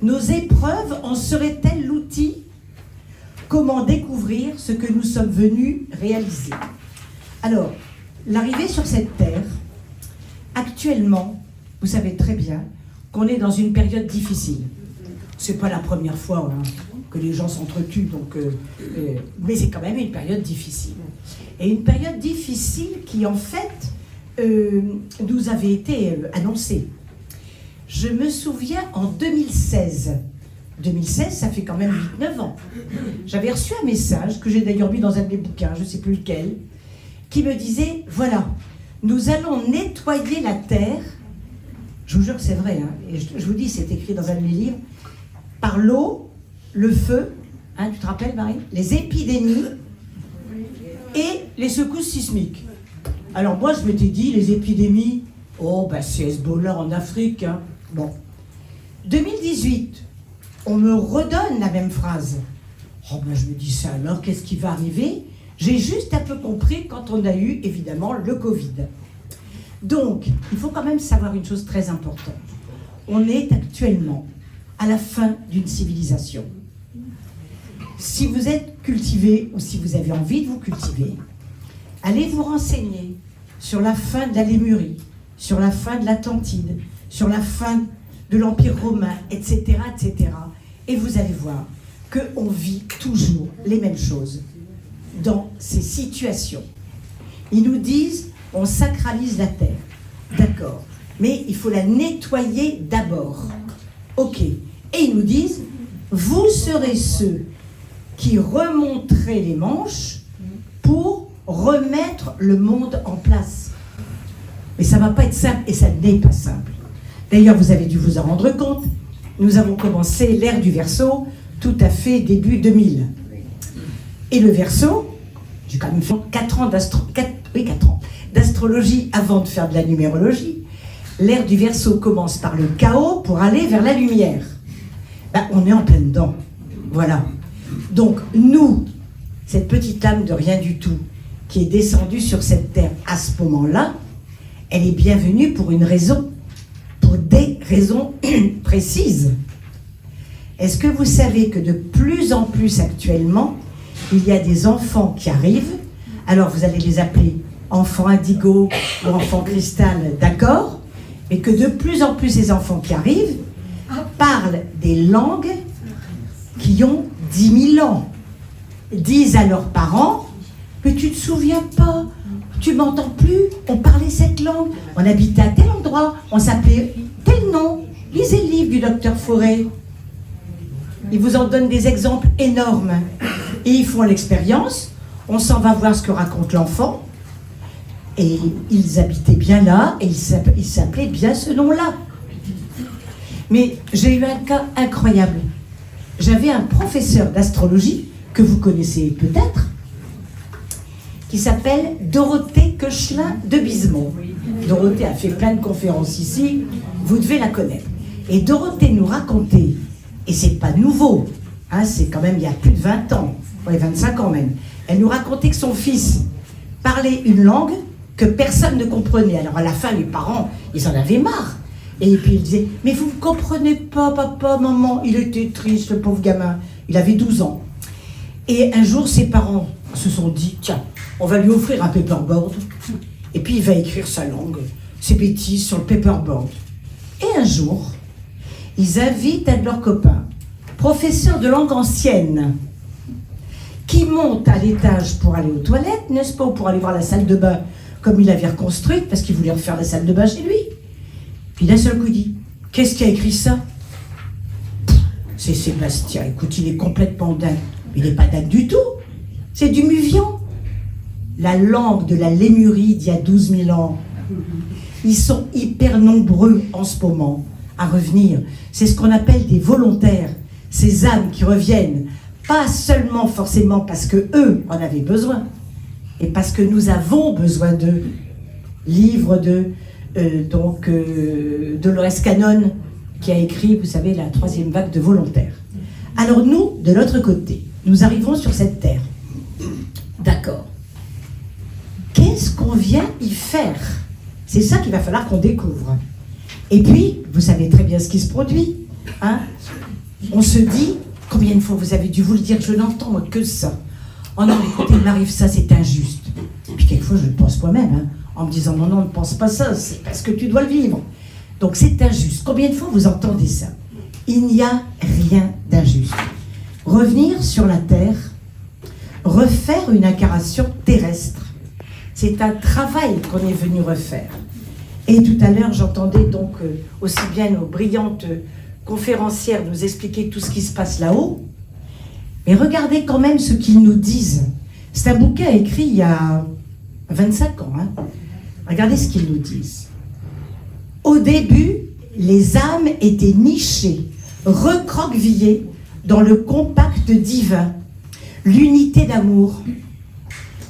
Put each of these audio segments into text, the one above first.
Nos épreuves en seraient-elles l'outil? Comment découvrir ce que nous sommes venus réaliser? Alors, l'arrivée sur cette terre, actuellement, vous savez très bien qu'on est dans une période difficile. C'est pas la première fois que les gens s'entretuent, mais c'est quand même une période difficile. Et une période difficile qui, en fait, nous avait été annoncée. Je me souviens en 2016. 2016, ça fait quand même 8-9 ans. J'avais reçu un message, que j'ai d'ailleurs mis dans un de mes bouquins, je ne sais plus lequel, qui me disait, voilà, nous allons nettoyer la terre, je vous jure que c'est vrai, et je vous dis, c'est écrit dans un de mes livres, par l'eau, le feu, tu te rappelles Marie, les épidémies et les secousses sismiques. Alors moi je m'étais dit, les épidémies, c'est Hezbollah en Afrique. Bon. 2018, on me redonne la même phrase. Je me dis ça alors, qu'est-ce qui va arriver? J'ai juste un peu compris quand on a eu évidemment le Covid. Donc, il faut quand même savoir une chose très importante. On est actuellement à la fin d'une civilisation. Si vous êtes cultivé ou si vous avez envie de vous cultiver, allez vous renseigner sur la fin de la Lémurie, sur la fin de l'Atlantide, sur la fin de l'Empire romain, etc., etc. Et vous allez voir qu'on vit toujours les mêmes choses dans ces situations. Ils nous disent, on sacralise la terre. D'accord, mais il faut la nettoyer d'abord. Ok. Et ils nous disent, vous serez ceux qui remonterez les manches pour remettre le monde en place. Mais ça ne va pas être simple, et ça n'est pas simple. D'ailleurs, vous avez dû vous en rendre compte, nous avons commencé l'ère du Verseau tout à fait début 2000. Et le Verseau, j'ai quand même fait 4 ans d'astrologie avant de faire de la numérologie. L'ère du Verseau commence par le chaos pour aller vers la lumière. On est en plein dedans. Voilà. Donc, nous, cette petite âme de rien du tout, qui est descendue sur cette terre à ce moment-là, elle est bienvenue pour une raison, pour des raisons précises. Est-ce que vous savez que de plus en plus actuellement, il y a des enfants qui arrivent, alors vous allez les appeler enfants indigo ou enfants cristal, d'accord, mais que de plus en plus ces enfants qui arrivent parlent des langues qui ont 10 000 ans, disent à leurs parents, mais tu ne te souviens pas, tu m'entends plus, on parlait cette langue, on habitait à tel endroit, on s'appelait tel nom, lisez le livre du docteur Fauré. Ils vous en donnent des exemples énormes. Et ils font l'expérience, on s'en va voir ce que raconte l'enfant, et ils habitaient bien là, et ils s'appelaient bien ce nom-là. Mais j'ai eu un cas incroyable. J'avais un professeur d'astrologie, que vous connaissez peut-être, qui s'appelle Dorothée Koechlin de Bismont. Dorothée a fait plein de conférences ici, vous devez la connaître. Et Dorothée nous racontait, et c'est pas nouveau, c'est quand même il y a plus de 20 ans, 25 ans même, elle nous racontait que son fils parlait une langue que personne ne comprenait. Alors à la fin, les parents, ils en avaient marre. Et puis il disait, mais vous ne comprenez pas, papa, maman, il était triste, le pauvre gamin, il avait 12 ans. Et un jour, ses parents se sont dit, tiens, on va lui offrir un paperboard, et puis il va écrire sa langue, ses bêtises sur le paperboard. Et un jour, ils invitent un de leurs copains, professeur de langue ancienne, qui monte à l'étage pour aller aux toilettes, n'est-ce pas, ou pour aller voir la salle de bain, comme il l'avait reconstruite, parce qu'il voulait refaire la salle de bain chez lui. Puis d'un seul coup, il dit, qu'est-ce qui a écrit ça? C'est Sébastien, écoute, il est complètement dingue. Il n'est pas dingue du tout, c'est du Muvian. La langue de la Lémurie d'il y a 12 000 ans. Ils sont hyper nombreux en ce moment à revenir. C'est ce qu'on appelle des volontaires, ces âmes qui reviennent, pas seulement forcément parce qu'eux en avaient besoin, et parce que nous avons besoin d'eux. Livre de Dolores Cannon, qui a écrit, vous savez, la 3e vague de volontaires. Alors nous, de l'autre côté, nous arrivons sur cette terre. D'accord. Qu'est-ce qu'on vient y faire? C'est ça qu'il va falloir qu'on découvre. Et puis, vous savez très bien ce qui se produit. On se dit, combien de fois vous avez dû vous le dire, je n'entends moi que ça. Oh non, écoutez, il m'arrive ça, c'est injuste. Puis quelquefois, je le pense moi-même, hein, en me disant, non, non, ne pense pas ça, c'est parce que tu dois le vivre. Donc c'est injuste. Combien de fois vous entendez ça? Il n'y a rien d'injuste. Revenir sur la terre, refaire une incarnation terrestre, c'est un travail qu'on est venu refaire. Et tout à l'heure, j'entendais donc aussi bien nos brillantes conférencières nous expliquer tout ce qui se passe là-haut. Mais regardez quand même ce qu'ils nous disent. C'est un bouquin écrit il y a 25 ans. Hein. Regardez ce qu'ils nous disent. Au début, les âmes étaient nichées, recroquevillées dans le compact divin, l'unité d'amour.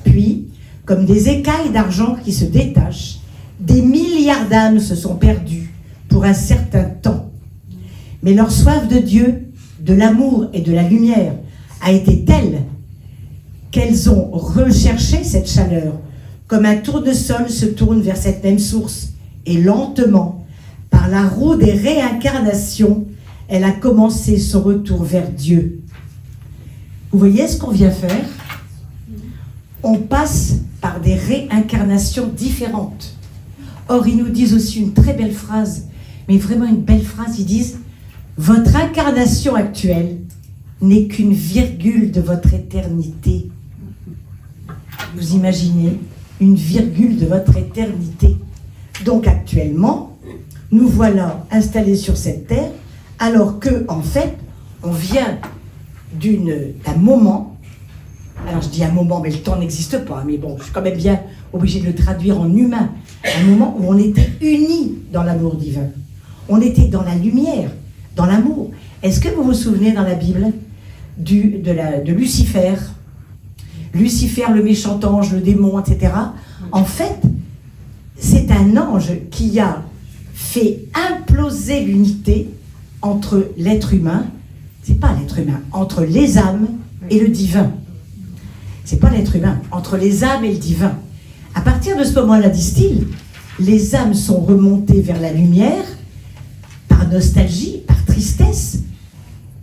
Puis, comme des écailles d'argent qui se détachent, des milliards d'âmes se sont perdues pour un certain temps. Mais leur soif de Dieu, de l'amour et de la lumière a été telle qu'elles ont recherché cette chaleur, comme un tournesol se tourne vers cette même source. Et lentement, par la roue des réincarnations, elle a commencé son retour vers Dieu. Vous voyez ce qu'on vient faire? On passe par des réincarnations différentes. Or, ils nous disent aussi une très belle phrase, mais vraiment une belle phrase. Ils disent « Votre incarnation actuelle n'est qu'une virgule de votre éternité. » Vous imaginez, une virgule de votre éternité. Donc actuellement, nous voilà installés sur cette terre, alors que, en fait, on vient d'un moment. Alors je dis un moment, mais le temps n'existe pas, mais bon, je suis quand même bien obligée de le traduire en humain. Un moment où on était unis dans l'amour divin. On était dans la lumière, dans l'amour. Est-ce que vous vous souvenez dans la Bible de Lucifer? Lucifer, le méchant ange, le démon, etc. En fait, c'est un ange qui a fait imploser l'unité entre l'être humain, c'est pas l'être humain, entre les âmes et le divin. C'est pas l'être humain, entre les âmes et le divin. À partir de ce moment-là, disent-ils, les âmes sont remontées vers la lumière par nostalgie, par tristesse.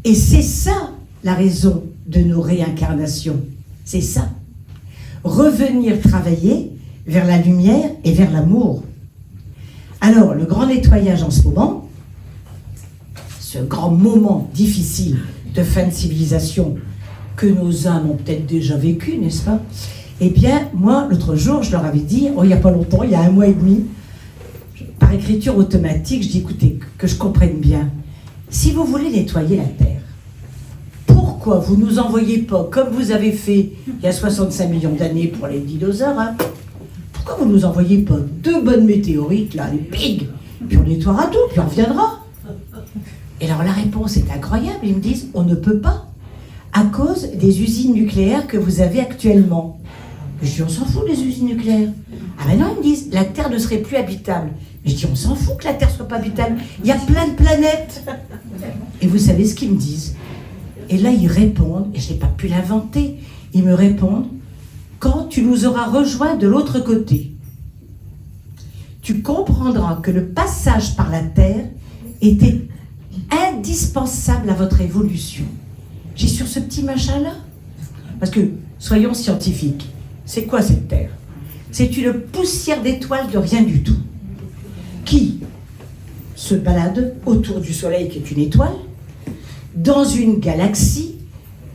Et c'est ça la raison de nos réincarnations. C'est ça. Revenir travailler vers la lumière et vers l'amour. Alors, le grand nettoyage en ce moment, ce grand moment difficile de fin de civilisation que nos âmes ont peut-être déjà vécu, n'est-ce pas? Eh bien, moi, l'autre jour, je leur avais dit, il n'y a pas longtemps, il y a 1 mois et demi, par écriture automatique, je dis, écoutez, que je comprenne bien, si vous voulez nettoyer la Terre, pourquoi vous ne nous envoyez pas, comme vous avez fait il y a 65 millions d'années pour les dinosaures, hein, pourquoi vous ne nous envoyez pas 2 bonnes météorites, là, les pigs, puis on nettoiera tout, puis on reviendra? Et alors la réponse est incroyable, ils me disent, on ne peut pas, à cause des usines nucléaires que vous avez actuellement. Je dis, on s'en fout des usines nucléaires. Ah ben non, ils me disent, la Terre ne serait plus habitable. Mais je dis, on s'en fout que la Terre ne soit pas habitable. Il y a plein de planètes. Et vous savez ce qu'ils me disent? Et là, ils répondent, et je n'ai pas pu l'inventer, ils me répondent, quand tu nous auras rejoints de l'autre côté, tu comprendras que le passage par la Terre était indispensable à votre évolution. J'ai sur ce petit machin-là. Parce que, soyons scientifiques, c'est quoi cette Terre? C'est une poussière d'étoiles de rien du tout, qui se balade autour du Soleil, qui est une étoile, dans une galaxie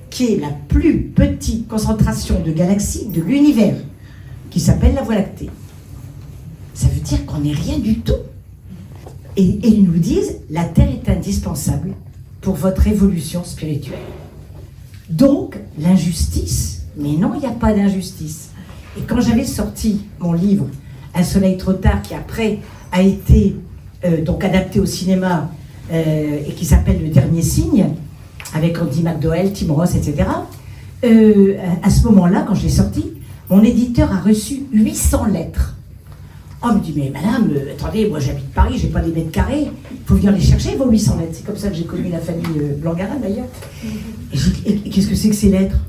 qui est la plus petite concentration de galaxies de l'univers, qui s'appelle la Voie lactée. Ça veut dire qu'on n'est rien du tout. Et ils nous disent, la Terre est indispensable pour votre évolution spirituelle. Donc, l'injustice, mais non, il n'y a pas d'injustice. Et quand j'avais sorti mon livre, Un soleil trop tard, qui après a été donc adapté au cinéma et qui s'appelle Le Dernier Signe, avec Andy McDowell, Tim Ross, etc., à ce moment-là, quand je l'ai sorti, mon éditeur a reçu 800 lettres. Oh, il me dit, mais madame, attendez, moi j'habite Paris, j'ai pas des mètres carrés, il faut venir les chercher, vos 800 lettres. C'est comme ça que j'ai connu la famille Blangarin d'ailleurs. Et je dis, et qu'est-ce que c'est que ces lettres?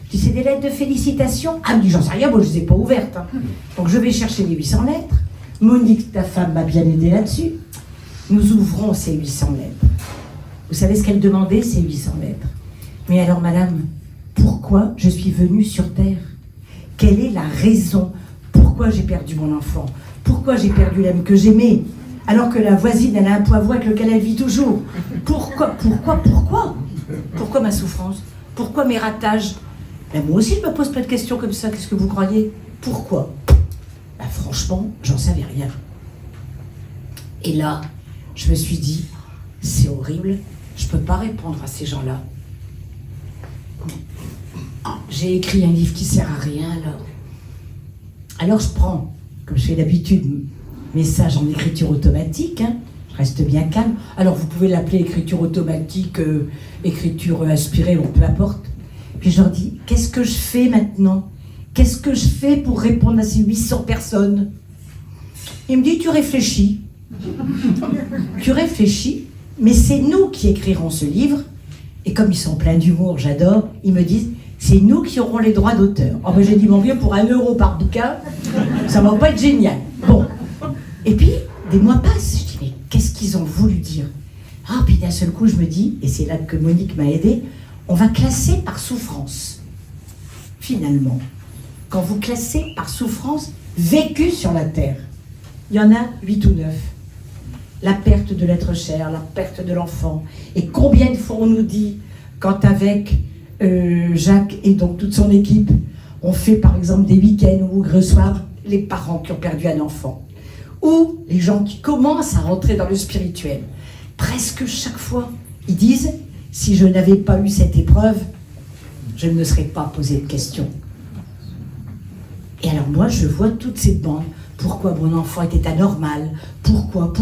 Je dis, c'est des lettres de félicitations. Ah, il me dit, j'en sais rien, moi je les ai pas ouvertes. Hein. Donc je vais chercher les 800 lettres. Monique, ta femme, m'a bien aidé là-dessus. Nous ouvrons ces 800 lettres. Vous savez ce qu'elle demandait, c'est 800 lettres. Mais alors, madame, pourquoi je suis venue sur Terre? Quelle est la raison? Pourquoi j'ai perdu mon enfant? Pourquoi j'ai perdu l'âme que j'aimais? Alors que la voisine, elle a un poivron avec lequel elle vit toujours. Pourquoi ma souffrance? Pourquoi mes ratages? Ben moi aussi, je me pose plein de questions comme ça. Qu'est-ce que vous croyez? Pourquoi? Ben franchement, j'en savais rien. Et là, je me suis dit, c'est horrible, je ne peux pas répondre à ces gens-là. J'ai écrit un livre qui ne sert à rien, là. Alors je prends, comme je fais d'habitude, message en écriture automatique, hein. Je reste bien calme. Alors vous pouvez l'appeler écriture automatique, écriture inspirée, bon, peu importe. Puis je leur dis, qu'est-ce que je fais maintenant? Qu'est-ce que je fais pour répondre à ces 800 personnes? Il me dit, tu réfléchis. Tu réfléchis, mais c'est nous qui écrirons ce livre. Et comme ils sont pleins d'humour, j'adore, ils me disent, c'est nous qui aurons les droits d'auteur. Oh ben j'ai dit, mon vieux, pour 1 euro par bouquin, ça va pas être génial. Bon. Et puis, des mois passent. Je dis, mais qu'est-ce qu'ils ont voulu dire? Ah, puis d'un seul coup, je me dis, et c'est là que Monique m'a aidée, on va classer par souffrance. Finalement, quand vous classez par souffrance vécue sur la Terre, il y en a 8 ou 9. La perte de l'être cher, la perte de l'enfant. Et combien de fois on nous dit, quand avec Jacques et donc toute son équipe, on fait par exemple des week-ends où on reçoit les parents qui ont perdu un enfant, ou les gens qui commencent à rentrer dans le spirituel. Presque chaque fois, ils disent, si je n'avais pas eu cette épreuve, je ne me serais pas posé de questions. Et alors moi, je vois toutes ces demandes. Pourquoi mon enfant était anormal? Pourquoi?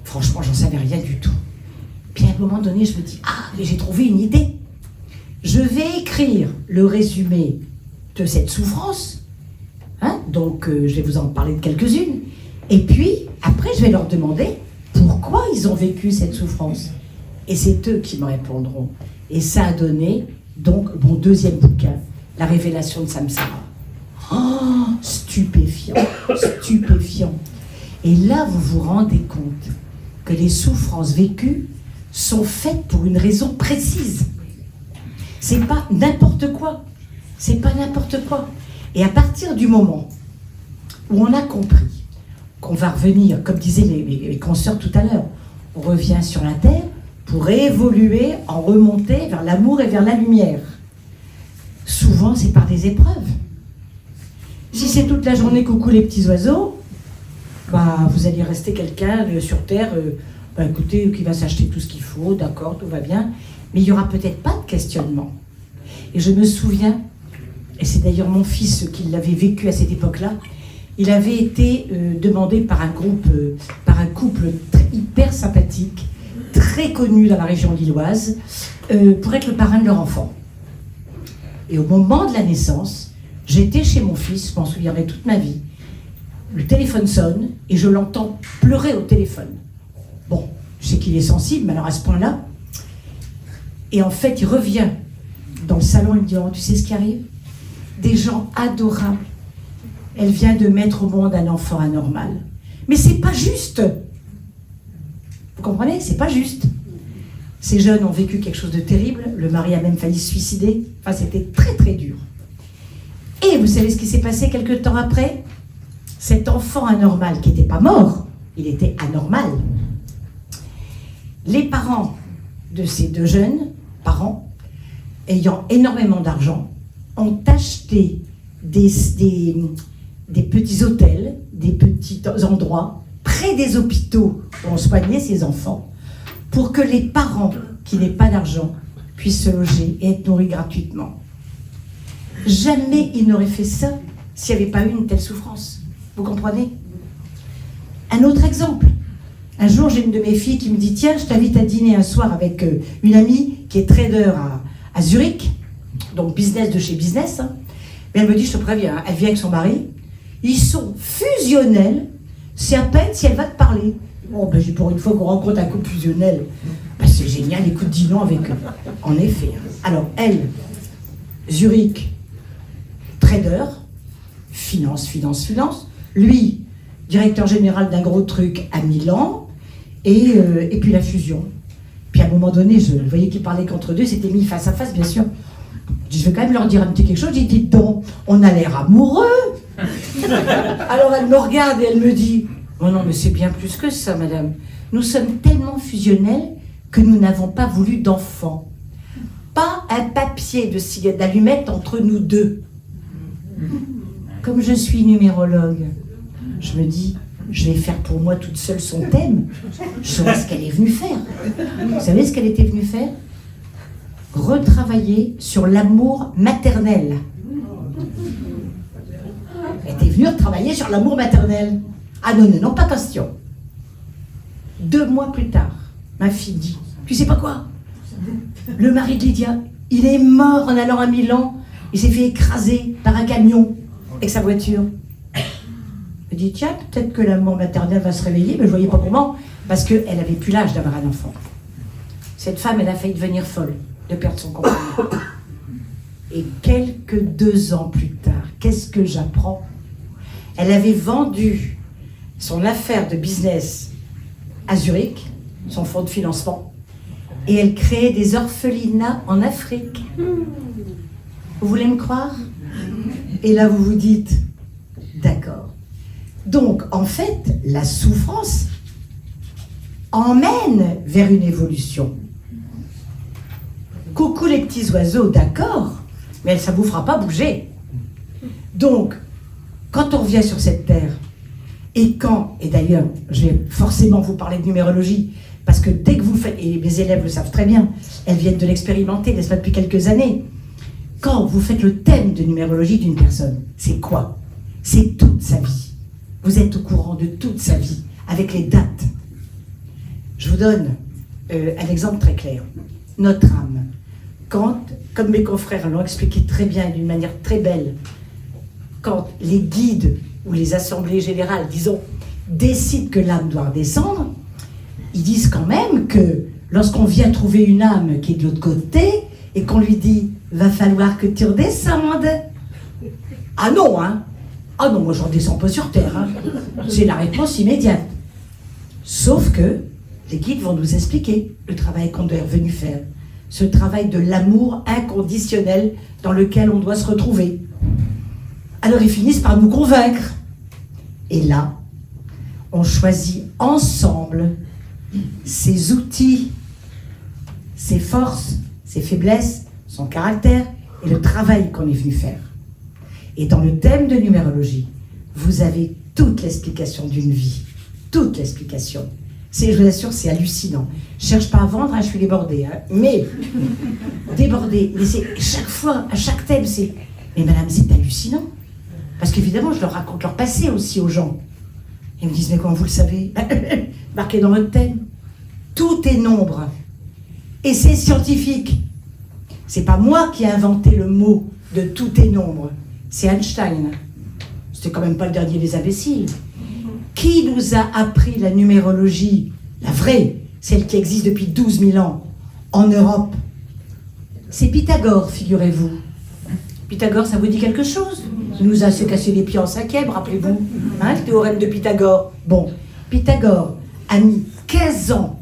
Franchement, j'en savais rien du tout. Puis à un moment donné, je me dis, ah, mais j'ai trouvé une idée. Je vais écrire le résumé de cette souffrance. Hein? Donc, je vais vous en parler de quelques-unes. Et puis, après, je vais leur demander pourquoi ils ont vécu cette souffrance. Et c'est eux qui me répondront. Et ça a donné, donc, mon deuxième bouquin, La révélation de Samsara. Oh, stupéfiant. Et là, vous vous rendez compte que les souffrances vécues sont faites pour une raison précise. C'est pas n'importe quoi. Et à partir du moment où on a compris qu'on va revenir, comme disaient mes consoeurs tout à l'heure, on revient sur la terre pour évoluer, en remonter vers l'amour et vers la lumière. Souvent, c'est par des épreuves. Si c'est toute la journée coucou les petits oiseaux, bah, vous allez rester quelqu'un sur Terre, écoutez, qui va s'acheter tout ce qu'il faut, d'accord, tout va bien, mais il n'y aura peut-être pas de questionnement. Et je me souviens, et c'est d'ailleurs mon fils qui l'avait vécu à cette époque-là, il avait été demandé par un couple hyper sympathique, très connu dans la région lilloise, pour être le parrain de leur enfant. Et au moment de la naissance, j'étais chez mon fils, je m'en souviendrai toute ma vie. Le téléphone sonne et je l'entends pleurer au téléphone. Bon, je sais qu'il est sensible, mais alors à ce point-là. Et en fait, il revient dans le salon, il me dit, oh, tu sais ce qui arrive? Des gens adorables. Elle vient de mettre au monde un enfant anormal. Mais c'est pas juste. Vous comprenez? C'est pas juste. Ces jeunes ont vécu quelque chose de terrible. Le mari a même failli se suicider. Enfin, c'était très très dur. Et vous savez ce qui s'est passé quelque temps après? Cet enfant anormal qui n'était pas mort, il était anormal. Les parents de ces deux jeunes parents, ayant énormément d'argent, ont acheté des petits hôtels, des petits endroits près des hôpitaux où on soignait ces enfants, pour que les parents qui n'aient pas d'argent puissent se loger et être nourris gratuitement. Jamais ils n'auraient fait ça s'il n'y avait pas eu une telle souffrance. Vous comprenez? Un autre exemple. Un jour, j'ai une de mes filles qui me dit, tiens, je t'invite à dîner un soir avec une amie qui est trader à Zurich, donc business de chez business. Hein. Mais elle me dit, je te préviens, elle vient avec son mari. Ils sont fusionnels, c'est à peine si elle va te parler. Bon, ben, pour une fois qu'on rencontre un couple fusionnel, ben, c'est génial, écoute, dis non avec eux. En effet. Alors, elle, Zurich, trader, finance. Lui, directeur général d'un gros truc à Milan, et puis la fusion. Puis à un moment donné, je voyais qu'ils parlaient qu'entre deux, c'était mis face à face, bien sûr. Je dis, je vais quand même leur dire un petit quelque chose. J'ai dit, donc, on a l'air amoureux. Alors elle me regarde et elle me dit, oh non, mais c'est bien plus que ça, madame. Nous sommes tellement fusionnels que nous n'avons pas voulu d'enfants. Pas un papier de cigarette d'allumette entre nous deux. Comme je suis numérologue, je me dis, je vais faire pour moi toute seule son thème. Je saurais ce qu'elle est venue faire. Vous savez ce qu'elle était venue faire? Retravailler sur l'amour maternel. Elle était venue travailler sur l'amour maternel. Ah non, non, non, pas question. 2 mois plus tard, ma fille dit, tu sais pas quoi? Le mari de Lydia, il est mort en allant à Milan. Il s'est fait écraser par un camion avec sa voiture. Je dis, tiens, peut-être que l'amour maternel va se réveiller, mais je ne voyais pas comment, parce qu'elle n'avait plus l'âge d'avoir un enfant. Cette femme, elle a failli devenir folle, de perdre son compagnon. Et quelques 2 ans plus tard, qu'est-ce que j'apprends? Elle avait vendu son affaire de business à Zurich, son fonds de financement, et elle créait des orphelinats en Afrique. Vous voulez me croire? Et là, vous vous dites, d'accord. Donc, en fait, la souffrance emmène vers une évolution. Coucou les petits oiseaux, d'accord, mais ça ne vous fera pas bouger. Donc, quand on revient sur cette terre, et d'ailleurs, je vais forcément vous parler de numérologie, parce que dès que vous le faites, et mes élèves le savent très bien, elles viennent de l'expérimenter, n'est-ce pas, depuis quelques années, quand vous faites le thème de numérologie d'une personne, c'est quoi? C'est toute sa vie. Vous êtes au courant de toute sa vie, avec les dates. Je vous donne un exemple très clair. Notre âme, quand, comme mes confrères l'ont expliqué très bien, d'une manière très belle, quand les guides ou les assemblées générales, disons, décident que l'âme doit redescendre, ils disent quand même que lorsqu'on vient trouver une âme qui est de l'autre côté et qu'on lui dit « va falloir que tu redescendes », ah non, hein? Ah non, moi je ne redescends pas sur Terre, hein. C'est la réponse immédiate. Sauf que les guides vont nous expliquer le travail qu'on est revenu faire, ce travail de l'amour inconditionnel dans lequel on doit se retrouver. Alors ils finissent par nous convaincre. Et là, on choisit ensemble ses outils, ses forces, ses faiblesses, son caractère et le travail qu'on est venu faire. Et dans le thème de numérologie, vous avez toute l'explication d'une vie. Toute l'explication. Je vous assure, c'est hallucinant. Je ne cherche pas à vendre, hein, je suis débordée. Hein, mais, débordée. Mais c'est chaque fois, à chaque thème, c'est... Mais madame, c'est hallucinant. Parce qu'évidemment, je leur raconte leur passé aussi aux gens. Ils me disent, mais comment vous le savez? Marqué dans votre thème. Tout est nombre. Et c'est scientifique. C'est pas moi qui ai inventé le mot de tout est nombre. C'est Einstein. C'était quand même pas le dernier des imbéciles. Qui nous a appris la numérologie, la vraie, celle qui existe depuis 12 000 ans, en Europe? C'est Pythagore, figurez-vous. Pythagore, ça vous dit quelque chose? Il nous a cassé les pieds en 5e, rappelez-vous, hein, le théorème de Pythagore. Bon, Pythagore a mis 15 ans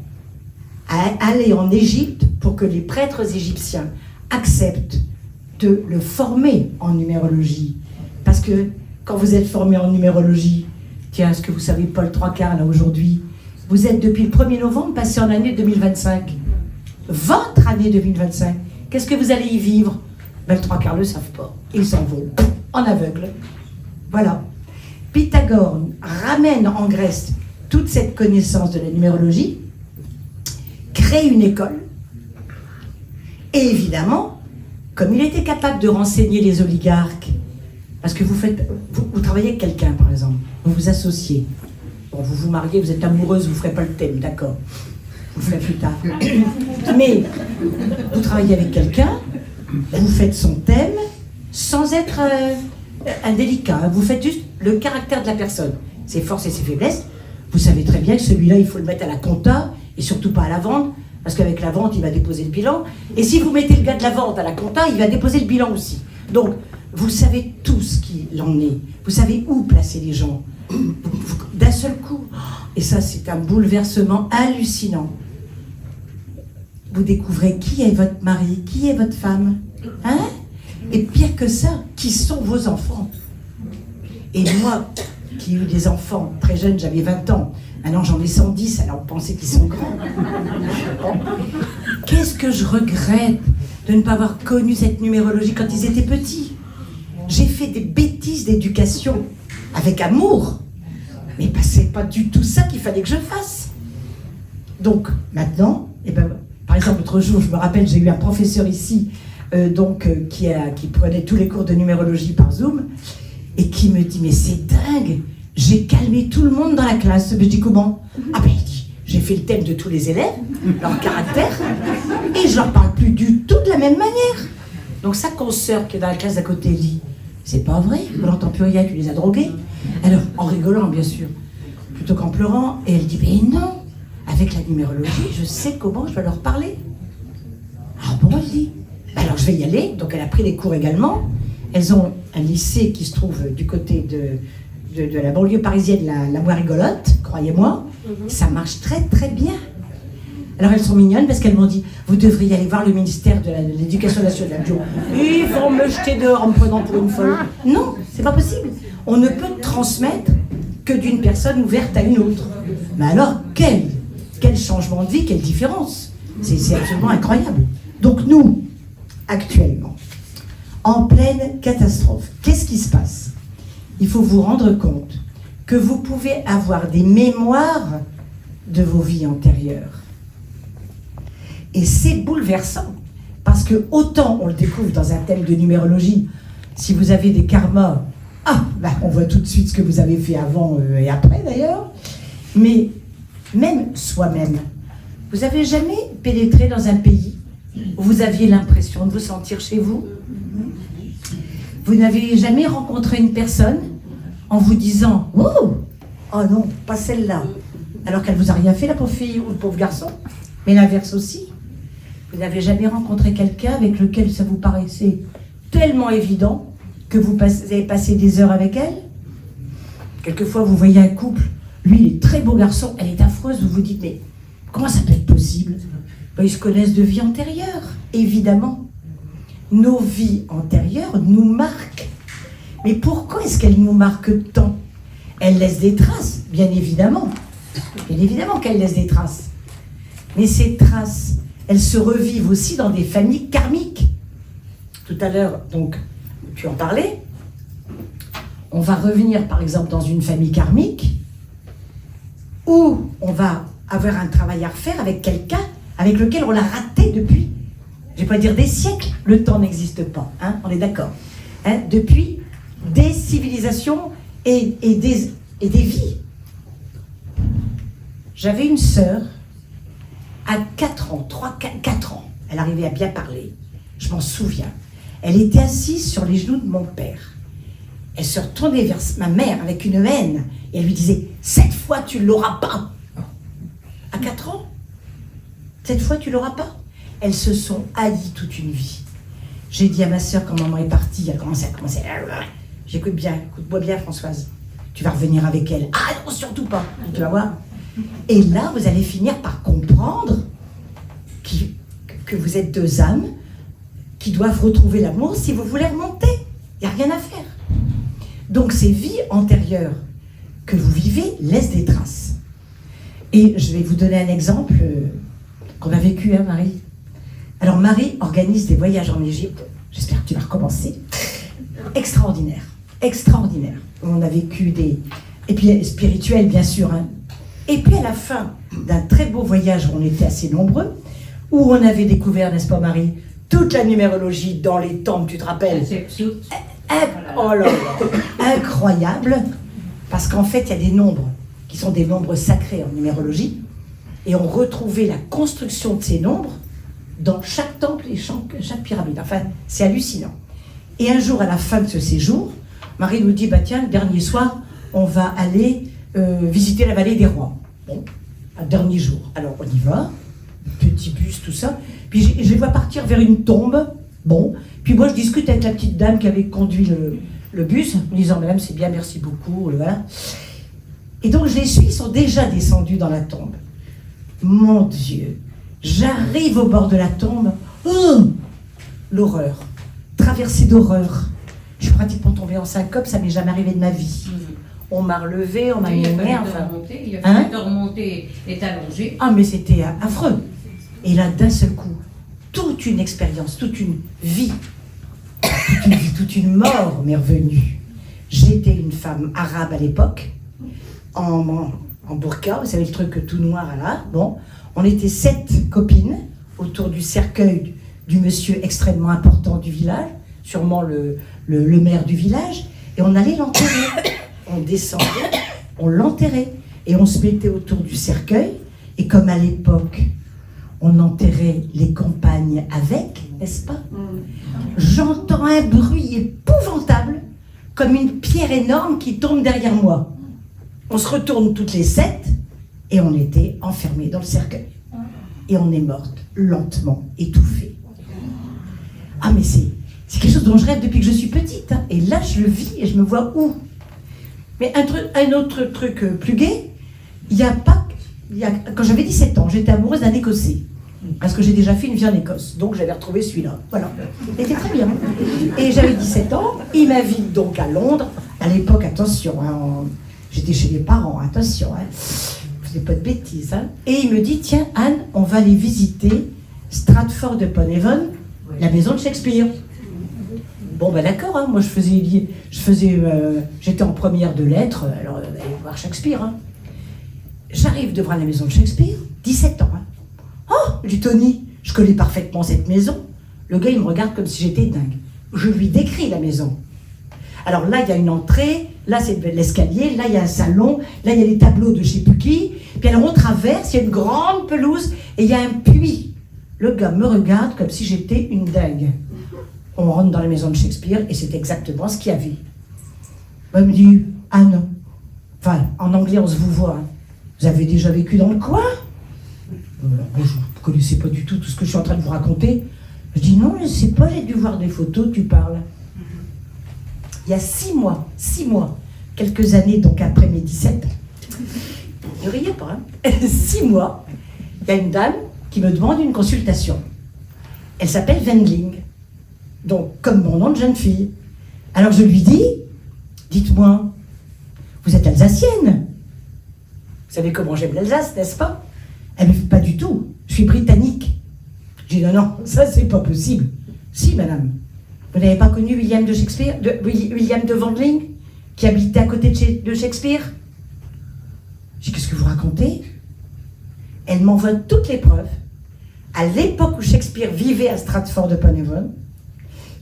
à aller en Égypte pour que les prêtres égyptiens acceptent de le former en numérologie. Parce que quand vous êtes formé en numérologie, tiens, est-ce que vous savez, Paul 3/4, là, aujourd'hui, vous êtes depuis le 1er novembre passé en année 2025. Votre année 2025, qu'est-ce que vous allez y vivre? Ben, le 3/4 ne le savent pas. Ils s'en vont en aveugle. Voilà. Pythagore ramène en Grèce toute cette connaissance de la numérologie, crée une école, et évidemment, comme il était capable de renseigner les oligarques, parce que vous travaillez avec quelqu'un, par exemple, vous vous associez, bon, vous vous mariez, vous êtes amoureuse, vous ne ferez pas le thème, d'accord, vous le ferez plus tard. Mais vous travaillez avec quelqu'un, vous faites son thème sans être indélicat, vous faites juste le caractère de la personne, ses forces et ses faiblesses. Vous savez très bien que celui-là, il faut le mettre à la compta et surtout pas à la vente, parce qu'avec la vente, il va déposer le bilan. Et si vous mettez le gars de la vente à la compta, il va déposer le bilan aussi. Donc, vous savez tout ce qu'il en est. Vous savez où placer les gens. D'un seul coup. Et ça, c'est un bouleversement hallucinant. vous découvrez qui est votre mari, qui est votre femme. Hein? Et pire que ça, qui sont vos enfants? Et moi, qui ai eu des enfants très jeunes, j'avais 20 ans, maintenant j'en ai 110, alors vous pensez qu'ils sont grands. Qu'est-ce que je regrette de ne pas avoir connu cette numérologie quand ils étaient petits. J'ai fait des bêtises d'éducation, avec amour, mais c'est pas du tout ça qu'il fallait que je fasse. Donc, maintenant, par exemple, l'autre jour, je me rappelle, j'ai eu un professeur ici, qui prenait tous les cours de numérologie par Zoom, et qui me dit, mais c'est dingue, j'ai calmé tout le monde dans la classe. Je dis, comment? Ah ben, il dit, j'ai fait le thème de tous les élèves, leur caractère, et je leur parle plus du tout de la même manière. Donc sa consoeur qui est dans la classe d'à côté dit, c'est pas vrai, on n'entend plus rien, tu les as drogués. Alors, en rigolant bien sûr, plutôt qu'en pleurant, et elle dit, mais non, avec la numérologie, je sais comment je vais leur parler. Ah bon, elle dit, alors je vais y aller. Donc elle a pris les cours également. Elles ont un lycée qui se trouve du côté de la banlieue parisienne, la moins rigolote, croyez-moi. Ça marche très très bien. Alors elles sont mignonnes parce qu'elles m'ont dit, vous devriez aller voir le ministère de l'Éducation nationale. Ils vont me jeter dehors en me prenant pour une folle. Non, c'est pas possible. On ne peut transmettre que d'une personne ouverte à une autre. Mais alors, quel changement de vie, quelle différence. C'est absolument incroyable. Donc nous, actuellement, en pleine catastrophe, qu'est-ce qui se passe? Il faut vous rendre compte que vous pouvez avoir des mémoires de vos vies antérieures. Et c'est bouleversant, parce que autant on le découvre dans un thème de numérologie, si vous avez des karmas, on voit tout de suite ce que vous avez fait avant et après d'ailleurs, mais même soi-même, vous n'avez jamais pénétré dans un pays où vous aviez l'impression de vous sentir chez vous? Vous n'avez jamais rencontré une personne en vous disant « Oh non, pas celle-là », alors qu'elle vous a rien fait, la pauvre fille ou le pauvre garçon, mais l'inverse aussi. Vous n'avez jamais rencontré quelqu'un avec lequel ça vous paraissait tellement évident que vous avez passé des heures avec elle? Quelquefois, vous voyez un couple, lui, il est très beau garçon, elle est affreuse, vous vous dites, mais comment ça peut être possible? Ils se connaissent de vie antérieure, évidemment. Nos vies antérieures nous marquent. Mais pourquoi est-ce qu'elles nous marquent tant? Elles laissent des traces, bien évidemment. Bien évidemment qu'elles laissent des traces. Mais ces traces, elles se revivent aussi dans des familles karmiques. Tout à l'heure, donc, tu en parlais. On va revenir, par exemple, dans une famille karmique où on va avoir un travail à refaire avec quelqu'un avec lequel on l'a raté depuis, je ne vais pas dire des siècles, le temps n'existe pas, hein, on est d'accord. Hein, depuis des civilisations et des vies. J'avais une sœur, à 4 ans, 4 ans, elle arrivait à bien parler, je m'en souviens. Elle était assise sur les genoux de mon père. Elle se retournait vers ma mère avec une haine, et elle lui disait « Cette fois, tu ne l'auras pas !» À 4 ans, cette fois, tu ne l'auras pas. Elles se sont haïes toute une vie. J'ai dit à ma sœur, quand maman est partie, elle commençait. J'écoute bien, écoute-moi bien, Françoise. Tu vas revenir avec elle. Ah non, surtout pas. Tu vas voir. Et là, vous allez finir par comprendre que vous êtes deux âmes qui doivent retrouver l'amour si vous voulez remonter. Il n'y a rien à faire. Donc, ces vies antérieures que vous vivez laissent des traces. Et je vais vous donner un exemple qu'on a vécu, hein, Marie? Alors, Marie organise des voyages en Égypte. J'espère que tu vas recommencer. Extraordinaire. Extraordinaire. On a vécu des... Et puis, spirituel, bien sûr. Hein. Et puis, à la fin d'un très beau voyage où on était assez nombreux, où on avait découvert, n'est-ce pas, Marie, toute la numérologie dans les temples, tu te rappelles? Oh là là, incroyable. Parce qu'en fait, il y a des nombres qui sont des nombres sacrés en numérologie. Et on retrouvait la construction de ces nombres dans chaque temple et chaque pyramide. Enfin, c'est hallucinant. Et un jour, à la fin de ce séjour, Marie nous dit, tiens, le dernier soir, on va aller visiter la vallée des rois. Bon, un dernier jour. Alors, on y va, petit bus, tout ça. Puis je les vois partir vers une tombe. Bon, puis moi, je discute avec la petite dame qui avait conduit le bus, en me disant, madame, c'est bien, merci beaucoup, voilà. Et donc, je les suis, ils sont déjà descendus dans la tombe. Mon Dieu, J'arrive au bord de la tombe. L'horreur. Traversée d'horreur. Je suis pratiquement tombée en syncope, ça m'est jamais arrivé de ma vie. On m'a relevé, on m'a mis une merde. Il a fallu de remonter et t'allonger. Ah, mais c'était affreux. Et là, d'un seul coup, toute une expérience, toute une vie, toute une mort m'est revenue. J'étais une femme arabe à l'époque, en burqa, vous savez le truc tout noir là. Bon, on était 7 copines autour du cercueil du monsieur extrêmement important du village, sûrement le maire du village, et on allait l'enterrer. On descendait, on l'enterrait, et on se mettait autour du cercueil, et comme à l'époque, on enterrait les compagnes avec, n'est-ce pas? J'entends un bruit épouvantable, comme une pierre énorme qui tombe derrière moi. On se retourne toutes les 7, et on était enfermés dans le cercueil. Et on est morte, lentement, étouffée. Ah, mais c'est quelque chose dont je rêve depuis que je suis petite. Hein. Et là, je le vis et je me vois où? Mais un autre truc plus gai, quand j'avais 17 ans, j'étais amoureuse d'un Écossais. Parce que j'ai déjà fait une vie en Écosse. Donc j'avais retrouvé celui-là. Voilà. Il était très bien. Et j'avais 17 ans. Il m'invite donc à Londres. À l'époque, attention, hein, j'étais chez les parents, attention. Hein, je faisais pas de bêtises. Hein. Et il me dit, tiens Anne, on va aller visiter Stratford-upon-Avon, la maison de Shakespeare. Bon, ben d'accord, hein, moi j'étais en première de lettres, alors aller voir Shakespeare. Hein. J'arrive devant la maison de Shakespeare, 17 ans. Hein. Oh, je dis Tony, je connais parfaitement cette maison. Le gars, il me regarde comme si j'étais dingue. Je lui décris la maison. Alors là, il y a une entrée, là c'est l'escalier, là il y a un salon, là il y a les tableaux de je sais plus qui. Puis alors on traverse, il y a une grande pelouse et il y a un puits. Le gars me regarde comme si j'étais une dingue. On rentre dans la maison de Shakespeare et c'est exactement ce qu'il y avait. Il me dit, Anne, enfin en anglais on se vous voit, hein. Vous avez déjà vécu dans le coin? Alors, je ne connaissais pas du tout ce que je suis en train de vous raconter. Je dis, non, je ne sais pas, j'ai dû voir des photos, tu parles. Il y a 6 mois, quelques années donc après mes 17, ne riez pas, hein. 6 mois, il y a une dame qui me demande une consultation. Elle s'appelle Wendling. Donc, comme mon nom de jeune fille. Alors je lui dis, dites-moi, vous êtes alsacienne? Vous savez comment j'aime l'Alsace, n'est-ce pas? Elle me dit, pas du tout, je suis britannique. Je dis, non, ça c'est pas possible. Si, madame, vous n'avez pas connu William de Wendling, qui habitait à côté de Shakespeare? Je dis, qu'est-ce que vous racontez? Elle m'envoie toutes les preuves. À l'époque où Shakespeare vivait à Stratford-upon-Avon,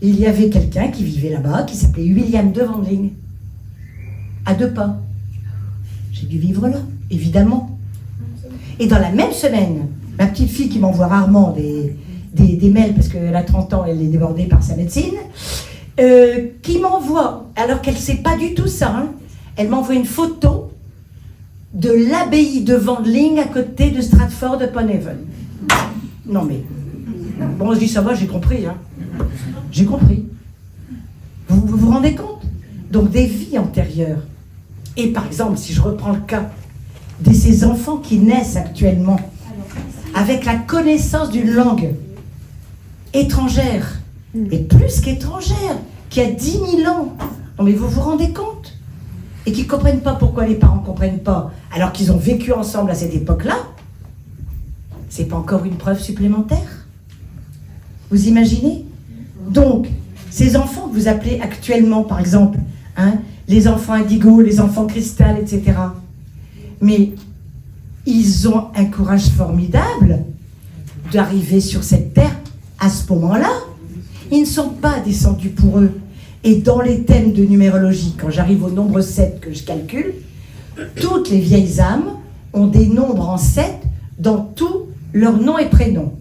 il y avait quelqu'un qui vivait là-bas, qui s'appelait William de Wendling, à 2 pas. J'ai dû vivre là, évidemment. Et dans la même semaine, ma petite fille qui m'envoie rarement des mails, parce qu'elle a 30 ans, elle est débordée par sa médecine, qui m'envoie, alors qu'elle ne sait pas du tout ça, hein, elle m'envoie une photo de l'abbaye de Wendling à côté de Stratford-upon-Avon. Non mais, bon, je dis ça va, j'ai compris, hein. J'ai compris. Vous vous rendez compte? Donc des vies antérieures. Et par exemple, si je reprends le cas de ces enfants qui naissent actuellement avec la connaissance d'une langue étrangère, et plus qu'étrangère, qui a 10 000 ans. Non mais vous vous rendez compte? Et qui ne comprennent pas pourquoi les parents ne comprennent pas, alors qu'ils ont vécu ensemble à cette époque-là. C'est pas encore une preuve supplémentaire? Vous imaginez? Donc, ces enfants que vous appelez actuellement, par exemple, hein, les enfants indigo, les enfants cristal, etc. Mais ils ont un courage formidable d'arriver sur cette terre à ce moment-là. Ils ne sont pas descendus pour eux. Et dans les thèmes de numérologie, quand j'arrive au nombre 7 que je calcule, toutes les vieilles âmes ont des nombres en 7 dans tous leurs noms et prénoms.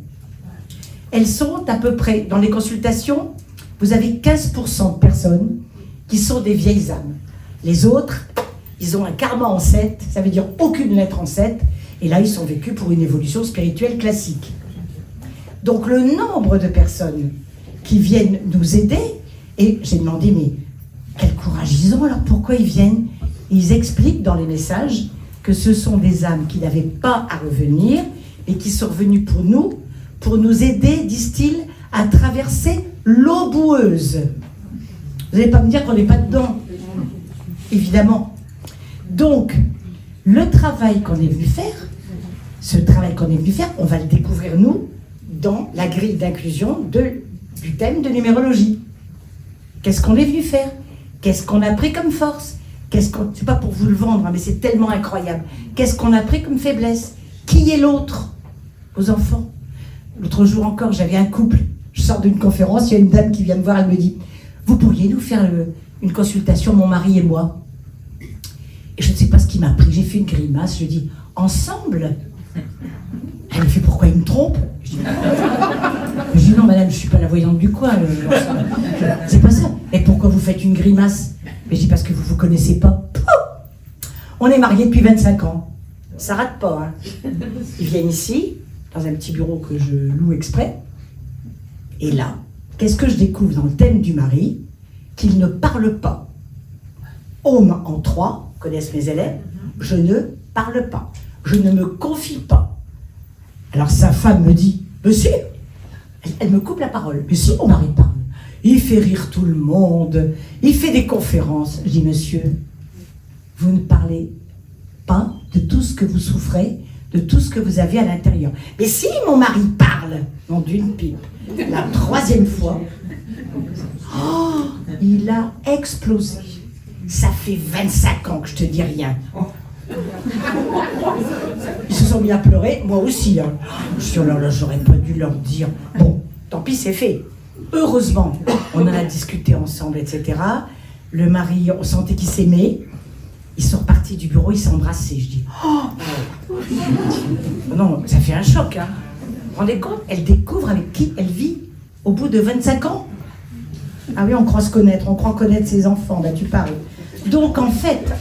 Elles sont à peu près, dans les consultations, vous avez 15% de personnes qui sont des vieilles âmes. Les autres, ils ont un karma en 7, ça veut dire aucune lettre en 7, et là, ils sont vécus pour une évolution spirituelle classique. Donc, le nombre de personnes qui viennent nous aider, et j'ai demandé, mais quel courage ils ont, alors pourquoi ils viennent? Ils expliquent dans les messages que ce sont des âmes qui n'avaient pas à revenir, et qui sont venus pour nous aider, disent-ils, à traverser l'eau boueuse. Vous n'allez pas me dire qu'on n'est pas dedans, évidemment. Donc, le travail qu'on est venu faire, on va le découvrir, nous, dans la grille d'inclusion du thème de numérologie. Qu'est-ce qu'on est venu faire? Qu'est-ce qu'on a pris comme force? C'est pas pour vous le vendre, hein, mais c'est tellement incroyable. Qu'est-ce qu'on a pris comme faiblesse? Qui est l'autre? Aux enfants. L'autre jour encore, j'avais un couple. Je sors d'une conférence, il y a une dame qui vient me voir, elle me dit « Vous pourriez nous faire une consultation, mon mari et moi ?» Et je ne sais pas ce qui m'a pris. J'ai fait une grimace, je dis « Ensemble ?» Elle me fait « Pourquoi il me trompe ?» Je dis « Non, madame, je ne suis pas la voyante du coin. C'est pas ça. Et pourquoi vous faites une grimace ?» Mais je dis « Parce que vous ne vous connaissez pas. » On est mariés depuis 25 ans. Ça rate pas. Hein. Ils viennent ici, dans un petit bureau que je loue exprès. Et là, qu'est-ce que je découvre dans le thème du mari? Qu'il ne parle pas. Homme en 3, connaissent mes élèves, je ne parle pas. Je ne me confie pas. Alors sa femme me dit, monsieur, elle me coupe la parole. Mais si mon mari parle, il fait rire tout le monde, il fait des conférences. Je dis, monsieur, vous ne parlez pas de tout ce que vous souffrez, de tout ce que vous avez à l'intérieur. Mais si mon mari parle, non d'une pipe, la 3e fois, oh, il a explosé. Ça fait 25 ans que je te dis rien. Ils se sont mis à pleurer, moi aussi. Hein. Je suis là, j'aurais pas dû leur dire. Bon, tant pis, c'est fait. Heureusement, on en a discuté ensemble, etc. Le mari, on sentait qu'il s'aimait. Ils sont repartis du bureau, ils s'est embrassés. Je dis, oh non, ça fait un choc. Hein. Vous vous rendez compte? Elle découvre avec qui elle vit au bout de 25 ans. Ah oui, on croit se connaître, on croit connaître ses enfants, là tu parles. Donc en fait,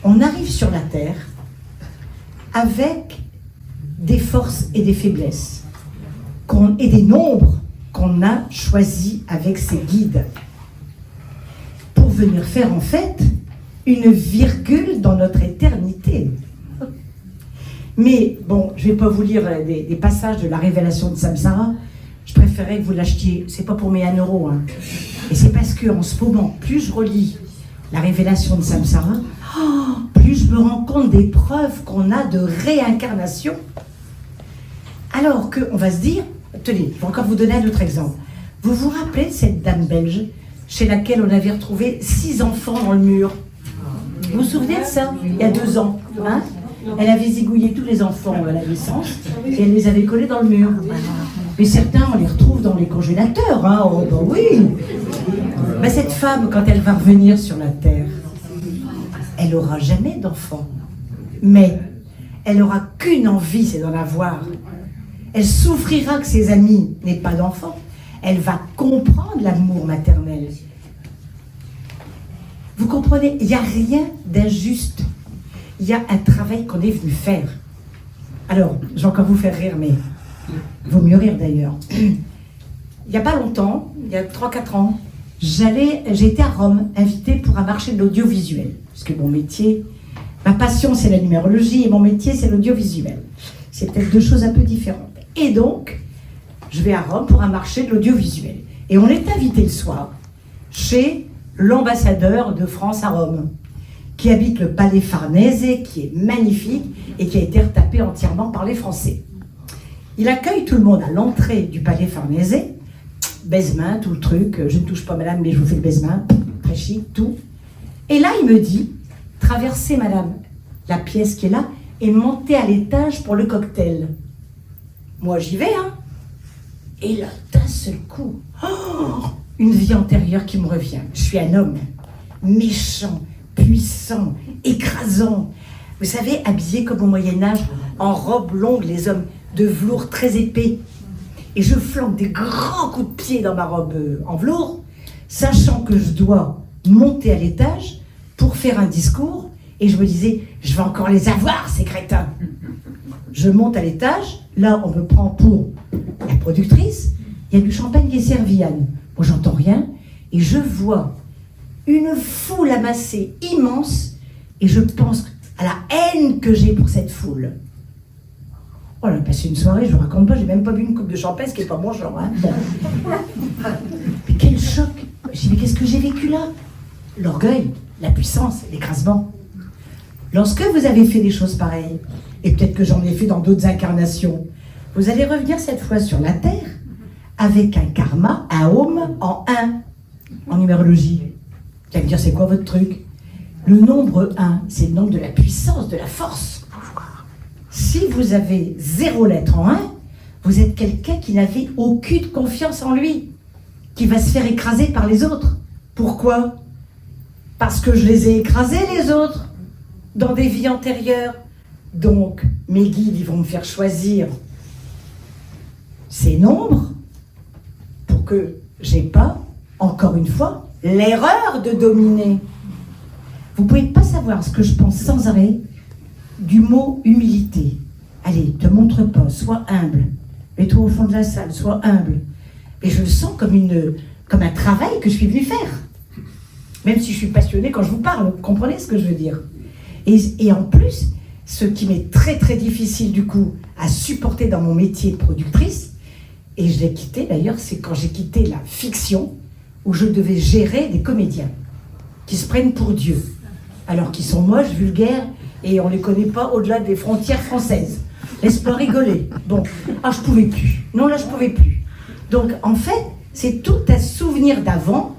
on arrive sur la Terre avec des forces et des faiblesses et des nombres qu'on a choisis avec ces guides pour venir faire en fait une virgule dans notre éternité. Mais bon, je ne vais pas vous lire des passages de la révélation de Samsara. Je préférais que vous l'achetiez. C'est pas pour mes 1 euro. Hein. Et c'est parce qu'en ce moment, plus je relis la révélation de Samsara, plus je me rends compte des preuves qu'on a de réincarnation. Alors qu'on va se dire, tenez, je vais encore vous donner un autre exemple. Vous vous rappelez de cette dame belge chez laquelle on avait retrouvé 6 enfants dans le mur? Vous vous souvenez de ça? Il y a 2 ans. Hein? Elle avait zigouillé tous les enfants à la naissance et elle les avait collés dans le mur. Mais certains, on les retrouve dans les congélateurs. Hein? Oh, ben oui. Mais cette femme, quand elle va revenir sur la Terre, elle n'aura jamais d'enfants. Mais elle n'aura qu'une envie, c'est d'en avoir. Elle souffrira que ses amis n'aient pas d'enfants. Elle va comprendre l'amour maternel. Vous comprenez? Il n'y a rien d'injuste. Il y a un travail qu'on est venu faire. Alors, je vais encore vous faire rire, mais il vaut mieux rire d'ailleurs. Il n'y a pas longtemps, il y a 3-4 ans, j'étais à Rome, invitée pour un marché de l'audiovisuel. Parce que mon métier, ma passion c'est la numérologie et mon métier c'est l'audiovisuel. C'est peut-être 2 choses un peu différentes. Et donc, je vais à Rome pour un marché de l'audiovisuel. Et on est invité le soir chez l'ambassadeur de France à Rome, qui habite le Palais Farnese, qui est magnifique et qui a été retapé entièrement par les Français. Il accueille tout le monde à l'entrée du Palais Farnese, baise-main, tout le truc, je ne touche pas madame, mais je vous fais le baise-main, très chic, tout. Et là, il me dit, traversez madame la pièce qui est là et montez à l'étage pour le cocktail. Moi, j'y vais, hein. Et là, d'un seul coup, une vie antérieure qui me revient. Je suis un homme méchant, puissant, écrasant. Vous savez, habillé comme au Moyen-Âge, en robe longue, les hommes de velours très épais. Et je flanque des grands coups de pied dans ma robe en velours, sachant que je dois monter à l'étage pour faire un discours. Et je me disais, je vais encore les avoir, ces crétins. Je monte à l'étage, là, on me prend pour la productrice. Il y a du champagne qui est servi, Anne. Moi, j'entends rien. Et je vois une foule amassée immense. Et je pense à la haine que j'ai pour cette foule. Oh, on a passé une soirée, je vous raconte pas, j'ai même pas bu une coupe de champagne, ce qui est pas bon genre, hein. Bon. Mais quel choc! Je dis, mais qu'est-ce que j'ai vécu là? L'orgueil, la puissance, l'écrasement. Lorsque vous avez fait des choses pareilles, et peut-être que j'en ai fait dans d'autres incarnations, vous allez revenir cette fois sur la Terre avec un karma, un home en 1, en numérologie. Vous allez me dire, c'est quoi votre truc? Le nombre 1, c'est le nombre de la puissance, de la force. Si vous avez 0 lettre en 1, vous êtes quelqu'un qui n'avait aucune confiance en lui, qui va se faire écraser par les autres. Pourquoi? Parce que je les ai écrasés, les autres, dans des vies antérieures. Donc, mes guides, ils vont me faire choisir ces nombres pour que j'ai pas, encore une fois, l'erreur de dominer. Vous ne pouvez pas savoir ce que je pense sans arrêt du mot humilité. Allez, te montre pas, sois humble. Mets-toi au fond de la salle, sois humble. Et je le sens comme un travail que je suis venue faire. Même si je suis passionnée quand je vous parle, vous comprenez ce que je veux dire. Et en plus, ce qui m'est très très difficile du coup à supporter dans mon métier de productrice, et je l'ai quitté d'ailleurs, c'est quand j'ai quitté la fiction, où je devais gérer des comédiens qui se prennent pour Dieu, alors qu'ils sont moches, vulgaires, et on ne les connaît pas au-delà des frontières françaises. Laisse-moi rigoler. Bon, je pouvais plus. Non, là, je pouvais plus. Donc, en fait, c'est tout un souvenir d'avant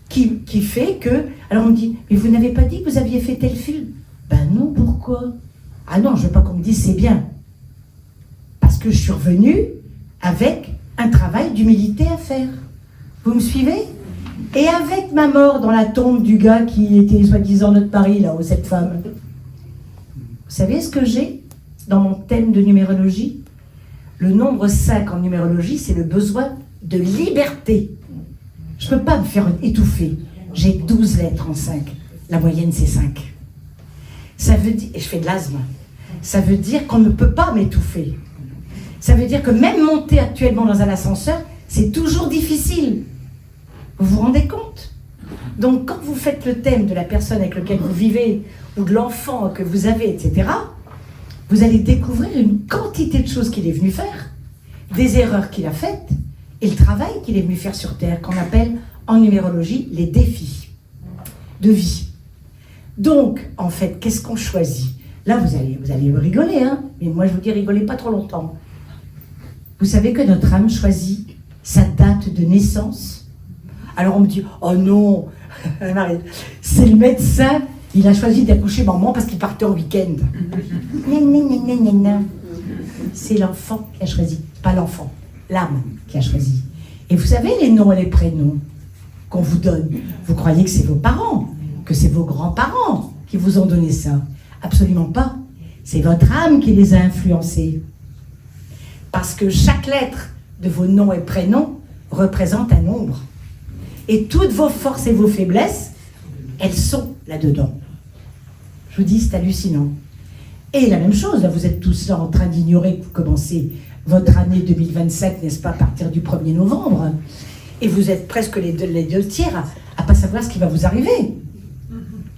qui fait que... Alors, on me dit, mais vous n'avez pas dit que vous aviez fait tel film? Ben non, pourquoi? Ah non, je veux pas qu'on me dise c'est bien. Parce que je suis revenue avec un travail d'humilité à faire. Vous me suivez? Et avec ma mort dans la tombe du gars qui était soi-disant notre mari, là, ou cette femme. Vous savez ce que j'ai dans mon thème de numérologie? Le nombre 5 en numérologie, c'est le besoin de liberté. Je ne peux pas me faire étouffer. J'ai 12 lettres en 5. La moyenne, c'est 5. Ça veut dire, et je fais de l'asthme, ça veut dire qu'on ne peut pas m'étouffer. Ça veut dire que même monter actuellement dans un ascenseur, c'est toujours difficile. Vous vous rendez compte? Donc quand vous faites le thème de la personne avec laquelle vous vivez, ou de l'enfant que vous avez, etc., vous allez découvrir une quantité de choses qu'il est venu faire, des erreurs qu'il a faites, et le travail qu'il est venu faire sur Terre, qu'on appelle en numérologie les défis de vie. Donc, en fait, qu'est-ce qu'on choisit? Là, vous allez rigoler, hein, mais moi je vous dis, rigolez pas trop longtemps. Vous savez que notre âme choisit sa date de naissance? Alors on me dit, oh non, c'est le médecin, il a choisi d'accoucher maman parce qu'il partait au week-end. C'est l'enfant qui a choisi, pas l'enfant, l'âme qui a choisi. Et vous savez les noms et les prénoms qu'on vous donne, vous croyez que c'est vos parents, que c'est vos grands-parents qui vous ont donné ça? Absolument pas. C'est votre âme qui les a influencés. Parce que chaque lettre de vos noms et prénoms représente un nombre. Et toutes vos forces et vos faiblesses, elles sont là-dedans. Je vous dis, c'est hallucinant. Et la même chose, là, vous êtes tous là en train d'ignorer que vous commencez votre année 2027, n'est-ce pas, à partir du 1er novembre. Et vous êtes presque les deux tiers à ne pas savoir ce qui va vous arriver.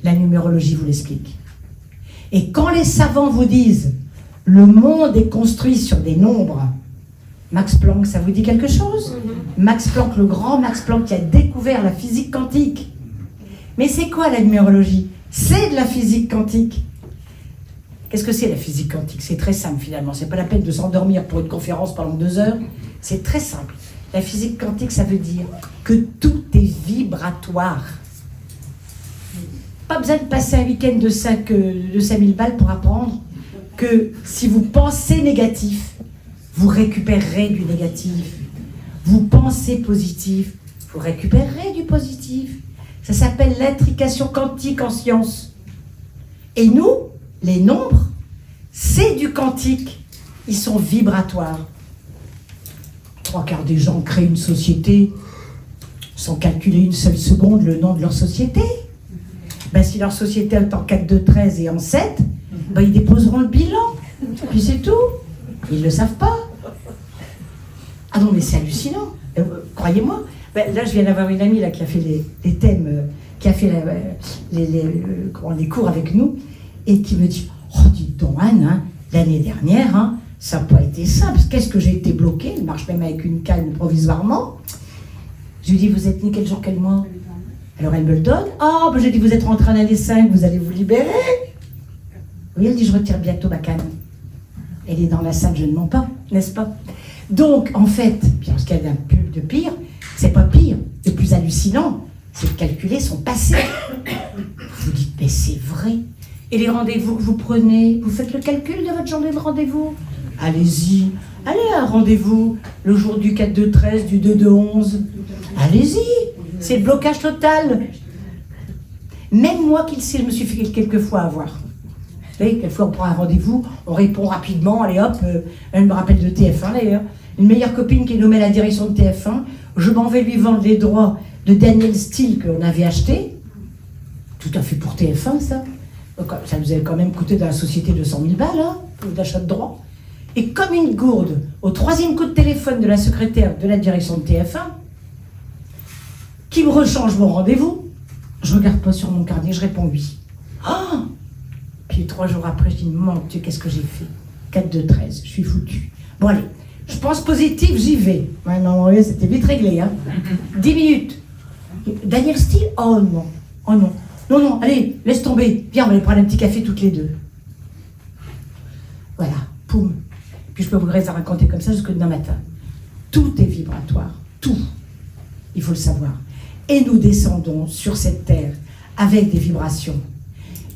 La numérologie vous l'explique. Et quand les savants vous disent « le monde est construit sur des nombres », Max Planck, ça vous dit quelque chose? Max Planck, le grand Max Planck qui a découvert la physique quantique. Mais c'est quoi la numérologie? C'est de la physique quantique. Qu'est-ce que c'est la physique quantique? C'est très simple finalement. C'est pas la peine de s'endormir pour une conférence pendant 2 heures. C'est très simple. La physique quantique, ça veut dire que tout est vibratoire. Pas besoin de passer un week-end de 5000 balles pour apprendre que si vous pensez négatif, vous récupérerez du négatif. Vous pensez positif, vous récupérerez du positif. Ça s'appelle l'intrication quantique en science. Et nous, les nombres, c'est du quantique. Ils sont vibratoires. 3/4 des gens créent une société sans calculer une seule seconde le nom de leur société. Ben, si leur société est en 4, 2, 13 et en 7, ben, ils déposeront le bilan. Puis c'est tout. Ils ne le savent pas. Ah non, mais c'est hallucinant. Croyez-moi. Ben, là, je viens d'avoir une amie là, qui a fait les thèmes, qui a fait les cours avec nous, et qui me dit, oh, dites donc, Anne, hein, l'année dernière, hein, Ça n'a pas été simple. Qu'est-ce que j'ai été bloquée? Elle marche même avec une canne provisoirement. Je lui dis, vous êtes né quel jour, quel mois? Alors elle me le donne. Oh, ben j'ai dit, vous êtes rentré en année 5, vous allez vous libérer. Oui, elle dit, je retire bientôt ma canne. Elle est dans la salle, je ne mens pas, n'est-ce pas? Donc, en fait, ce qu'il y a de pire, c'est pas pire. Le plus hallucinant, c'est de calculer son passé. Vous dites, mais c'est vrai. Et les rendez-vous que vous prenez, vous faites le calcul de votre journée de rendez-vous? Allez-y, allez à un rendez-vous, le jour du 4-2-13, du 2-2-11. Allez-y, c'est le blocage total. Même moi qui le sais, je me suis fait quelques fois avoir. Vous savez, quelquefois on prend un rendez-vous, on répond rapidement, allez hop, elle me rappelle de TF1 d'ailleurs, une meilleure copine qui est nommée à la direction de TF1, je m'en vais lui vendre les droits de Daniel Steele qu'on avait acheté, tout à fait pour TF1 ça. Ça nous avait quand même coûté dans la société 200 000 balles, hein, d'achat de droits. Et comme une gourde, au 3e coup de téléphone de la secrétaire de la direction de TF1, qui me rechange mon rendez-vous, je regarde pas sur mon carnet, je réponds oui. Oh, puis 3 jours après, je dis, mon Dieu, qu'est-ce que j'ai fait? 4-2-13, je suis foutu. Bon allez, je pense positif, j'y vais. Ouais, non, c'était vite réglé, hein. 10 minutes. Daniel Steele? Oh non, oh non. Non, non, allez, laisse tomber. Viens, on va aller prendre un petit café toutes les deux. Voilà, poum. Puis je peux vous raconter comme ça jusque demain matin. Tout est vibratoire, tout. Il faut le savoir. Et nous descendons sur cette terre avec des vibrations.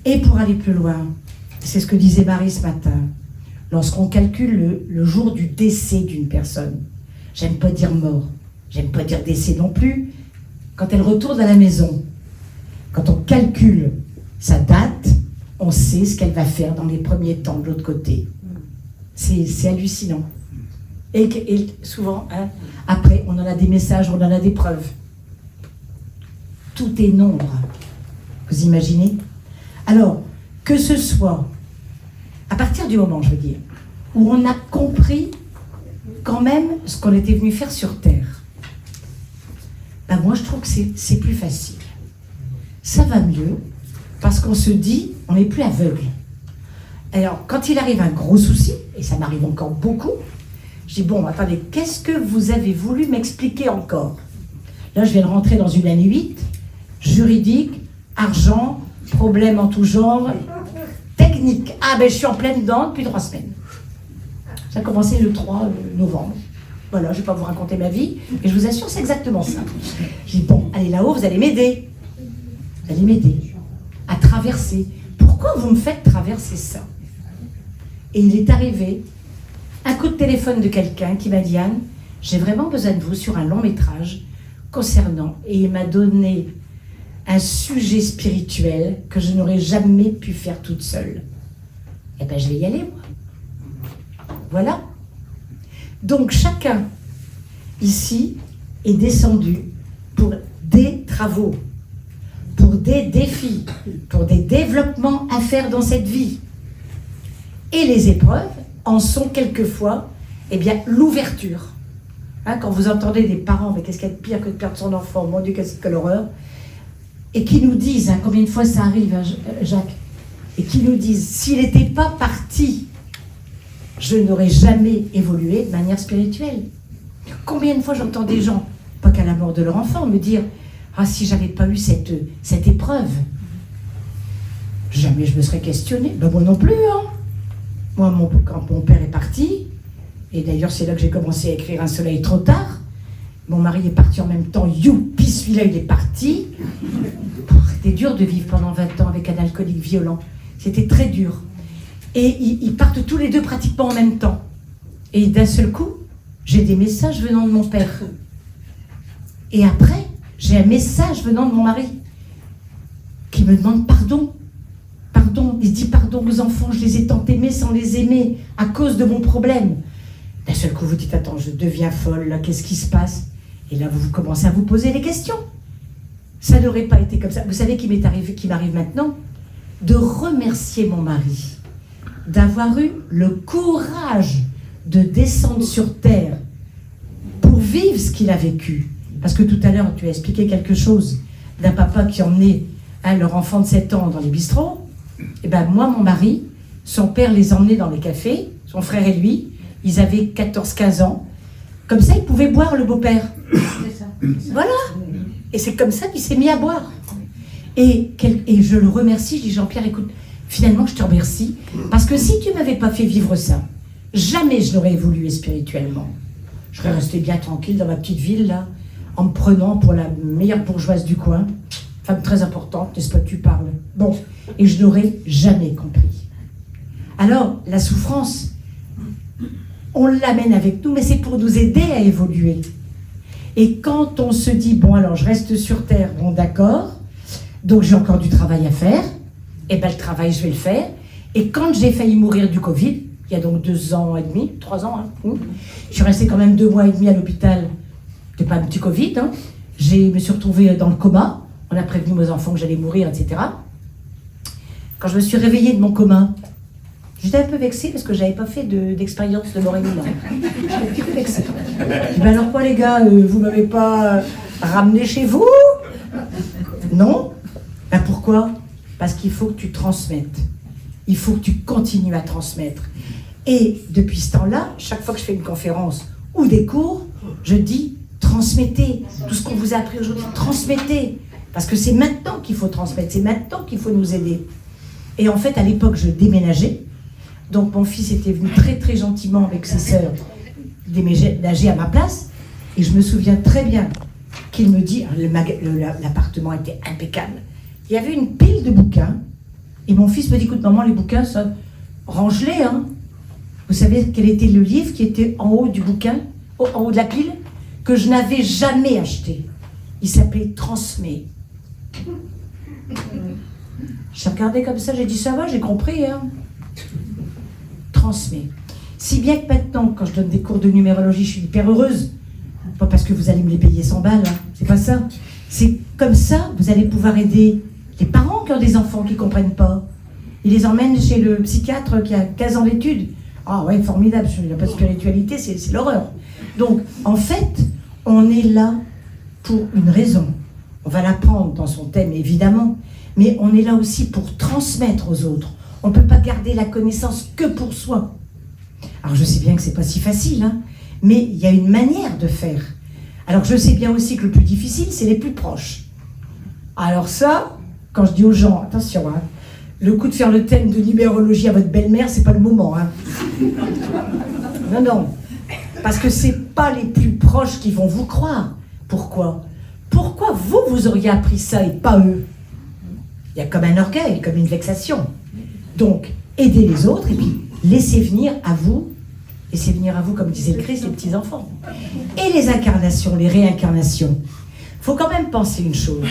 Et pour aller plus loin, c'est ce que disait Marie ce matin, lorsqu'on calcule le jour du décès d'une personne, j'aime pas dire mort, j'aime pas dire décès non plus, quand elle retourne à la maison, quand on calcule sa date, on sait ce qu'elle va faire dans les premiers temps de l'autre côté. C'est hallucinant. Et souvent, hein, après, on en a des messages, on en a des preuves. Tout est nombre. Vous imaginez? Alors, que ce soit, à partir du moment, je veux dire, où on a compris quand même ce qu'on était venu faire sur Terre, ben moi je trouve que c'est plus facile. Ça va mieux, parce qu'on se dit, on n'est plus aveugle. Alors, quand il arrive un gros souci, et ça m'arrive encore beaucoup, je dis, bon, attendez, qu'est-ce que vous avez voulu m'expliquer encore? Là, je viens de rentrer dans une année 8, juridique, argent, problème en tout genre, technique. Ah, ben, je suis en pleine dedans depuis 3 semaines. Ça a commencé le 3 novembre. Voilà, je ne vais pas vous raconter ma vie, mais je vous assure, c'est exactement ça. Je dis, bon, allez là-haut, vous allez m'aider. Vous allez m'aider à traverser. Pourquoi vous me faites traverser ça? Et il est arrivé un coup de téléphone de quelqu'un qui m'a dit, Anne, j'ai vraiment besoin de vous sur un long métrage concernant. Et il m'a donné un sujet spirituel que je n'aurais jamais pu faire toute seule. Eh bien, je vais y aller, moi. Voilà. Donc, chacun, ici, est descendu pour des travaux, pour des défis, pour des développements à faire dans cette vie. Et les épreuves en sont quelquefois, eh bien, l'ouverture. Hein, quand vous entendez des parents, mais qu'est-ce qu'il y a de pire que de perdre son enfant, mon Dieu, qu'est-ce que l'horreur, et qui nous disent, hein, combien de fois ça arrive, hein, Jacques, et qui nous disent, s'il n'était pas parti, je n'aurais jamais évolué de manière spirituelle. Combien de fois j'entends des gens, pas qu'à la mort de leur enfant, me dire, ah, si j'avais pas eu cette épreuve, jamais je me serais questionné. Ben, moi non plus, hein. Moi, quand mon père est parti, et d'ailleurs c'est là que j'ai commencé à écrire Un soleil trop tard, mon mari est parti en même temps, youpi, celui-là il est parti. C'était dur de vivre pendant 20 ans avec un alcoolique violent. C'était très dur. Et ils partent tous les deux pratiquement en même temps. Et d'un seul coup, j'ai des messages venant de mon père. Et après, j'ai un message venant de mon mari qui me demande pardon. Pardon, il dit pardon aux enfants, je les ai tant aimés sans les aimer à cause de mon problème. D'un seul coup, vous dites, attends, je deviens folle, là, qu'est-ce qui se passe? Et là, vous commencez à vous poser des questions. Ça n'aurait pas été comme ça. Vous savez qui m'arrive maintenant? De remercier mon mari d'avoir eu le courage de descendre sur terre pour vivre ce qu'il a vécu. Parce que tout à l'heure, tu as expliqué quelque chose d'un papa qui emmenait leur enfant de 7 ans dans les bistrots. Et ben moi, mon mari, son père les emmenait dans les cafés, son frère et lui, ils avaient 14-15 ans. Comme ça, ils pouvaient boire le beau-père. C'est ça. Voilà. Et c'est comme ça qu'il s'est mis à boire. Et je le remercie, je dis Jean-Pierre, écoute, finalement, je te remercie, parce que si tu ne m'avais pas fait vivre ça, jamais je n'aurais évolué spirituellement. Je serais restée bien tranquille dans ma petite ville, là, en me prenant pour la meilleure bourgeoise du coin. Femme très importante, n'est-ce pas que tu parles? Bon, et je n'aurais jamais compris. Alors, la souffrance, on l'amène avec nous, mais c'est pour nous aider à évoluer. Et quand on se dit, bon alors je reste sur terre, bon d'accord, donc j'ai encore du travail à faire, et bien le travail je vais le faire. Et quand j'ai failli mourir du Covid, il y a donc 2 ans et demi, 3 ans, je suis restée quand même 2 mois et demi à l'hôpital, c'était pas un petit Covid, je me suis retrouvée dans le coma, on a prévenu mes enfants que j'allais mourir, etc. Quand je me suis réveillée de mon coma, j'étais un peu vexée parce que j'avais pas fait d'expérience de mort imminente. J'étais un petit peu vexée. Je dis, ben alors quoi les gars, vous m'avez pas ramené chez vous? Non? Ben pourquoi? Parce qu'il faut que tu transmettes. Il faut que tu continues à transmettre. Et depuis ce temps-là, chaque fois que je fais une conférence ou des cours, je dis, transmettez. Tout ce qu'on vous a appris aujourd'hui, transmettez. Parce que c'est maintenant qu'il faut transmettre, c'est maintenant qu'il faut nous aider. Et en fait, à l'époque, je déménageais. Donc mon fils était venu très très gentiment avec ses sœurs déménager à ma place. Et je me souviens très bien qu'il me dit, l'appartement était impeccable. Il y avait une pile de bouquins. Et mon fils me dit, écoute maman, les bouquins, ça, range-les. Vous savez quel était le livre qui était en haut du bouquin, en haut de la pile, que je n'avais jamais acheté. Il s'appelait Transmet. J'ai regardé comme ça, j'ai dit, ça va, j'ai compris. Transmet. Si bien que maintenant, quand je donne des cours de numérologie, je suis hyper heureuse. Pas parce que vous allez me les payer 100 balles, c'est pas ça. C'est comme ça, vous allez pouvoir aider les parents qui ont des enfants qui ne comprennent pas. Ils les emmènent chez le psychiatre qui a 15 ans d'études. Ah ouais, formidable, il n'y a pas de spiritualité, c'est l'horreur. Donc, en fait, on est là pour une raison. On va l'apprendre dans son thème, évidemment, mais on est là aussi pour transmettre aux autres. On ne peut pas garder la connaissance que pour soi. Alors, je sais bien que ce n'est pas si facile, mais il y a une manière de faire. Alors, je sais bien aussi que le plus difficile, c'est les plus proches. Alors ça, quand je dis aux gens, attention, le coup de faire le thème de numérologie à votre belle-mère, c'est pas le moment. Non, non. Parce que c'est pas les plus proches qui vont vous croire. Pourquoi? Pourquoi vous auriez appris ça et pas eux? Il y a comme un orgueil, comme une vexation. Donc, aidez les autres et puis laissez venir à vous, comme disait le Christ, les petits-enfants. Et les incarnations, les réincarnations. Il faut quand même penser une chose.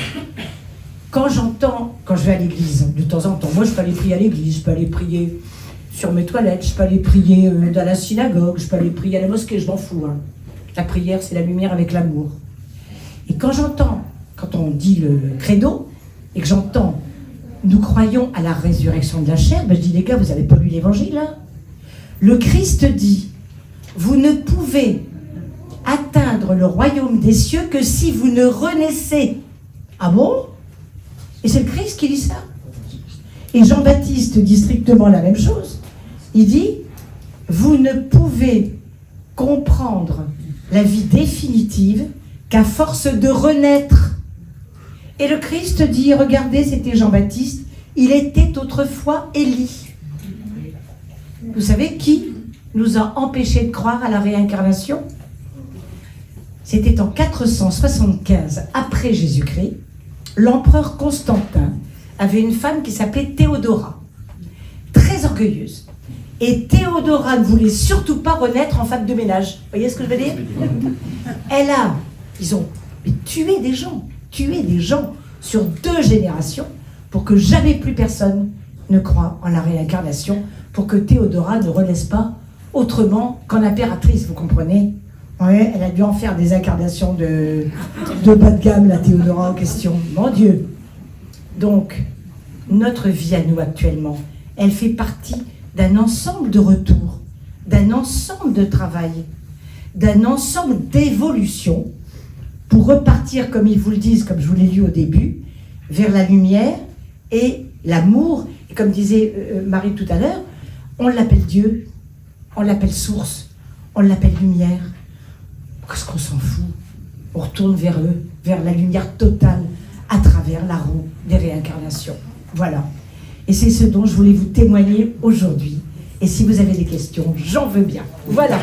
Quand je vais à l'église, de temps en temps, moi je peux aller prier à l'église, je peux aller prier sur mes toilettes, je peux aller prier dans la synagogue, je peux aller prier à la mosquée, je m'en fous. La prière, c'est la lumière avec l'amour. Et quand on dit le credo, et que j'entends, nous croyons à la résurrection de la chair, je dis, les gars, vous n'avez pas lu l'évangile, Le Christ dit, vous ne pouvez atteindre le royaume des cieux que si vous ne renaissez. Ah bon? Et c'est le Christ qui dit ça. Et Jean-Baptiste dit strictement la même chose. Il dit, vous ne pouvez comprendre la vie définitive qu'à force de renaître. Et le Christ dit, regardez, c'était Jean-Baptiste, il était autrefois Élie. Vous savez qui nous a empêchés de croire à la réincarnation? C'était en 475 après Jésus-Christ. L'empereur Constantin avait une femme qui s'appelait Théodora, très orgueilleuse. Et Théodora ne voulait surtout pas renaître en femme de ménage. Vous voyez ce que je veux dire? Ils ont tué des gens sur 2 générations pour que jamais plus personne ne croie en la réincarnation, pour que Théodora ne renaisse pas autrement qu'en impératrice, vous comprenez? Ouais, elle a dû en faire des incarnations de bas de gamme, la Théodora en question. Mon Dieu! Donc, notre vie à nous actuellement, elle fait partie d'un ensemble de retours, d'un ensemble de travail, d'un ensemble d'évolutions pour repartir, comme ils vous le disent, comme je vous l'ai lu au début, vers la lumière et l'amour. Et comme disait Marie tout à l'heure, on l'appelle Dieu, on l'appelle source, On l'appelle lumière. Qu'est-ce qu'on s'en fout? On retourne vers eux, vers la lumière totale, à travers la roue des réincarnations. Voilà. Et c'est ce dont je voulais vous témoigner aujourd'hui. Et si vous avez des questions, j'en veux bien. Voilà.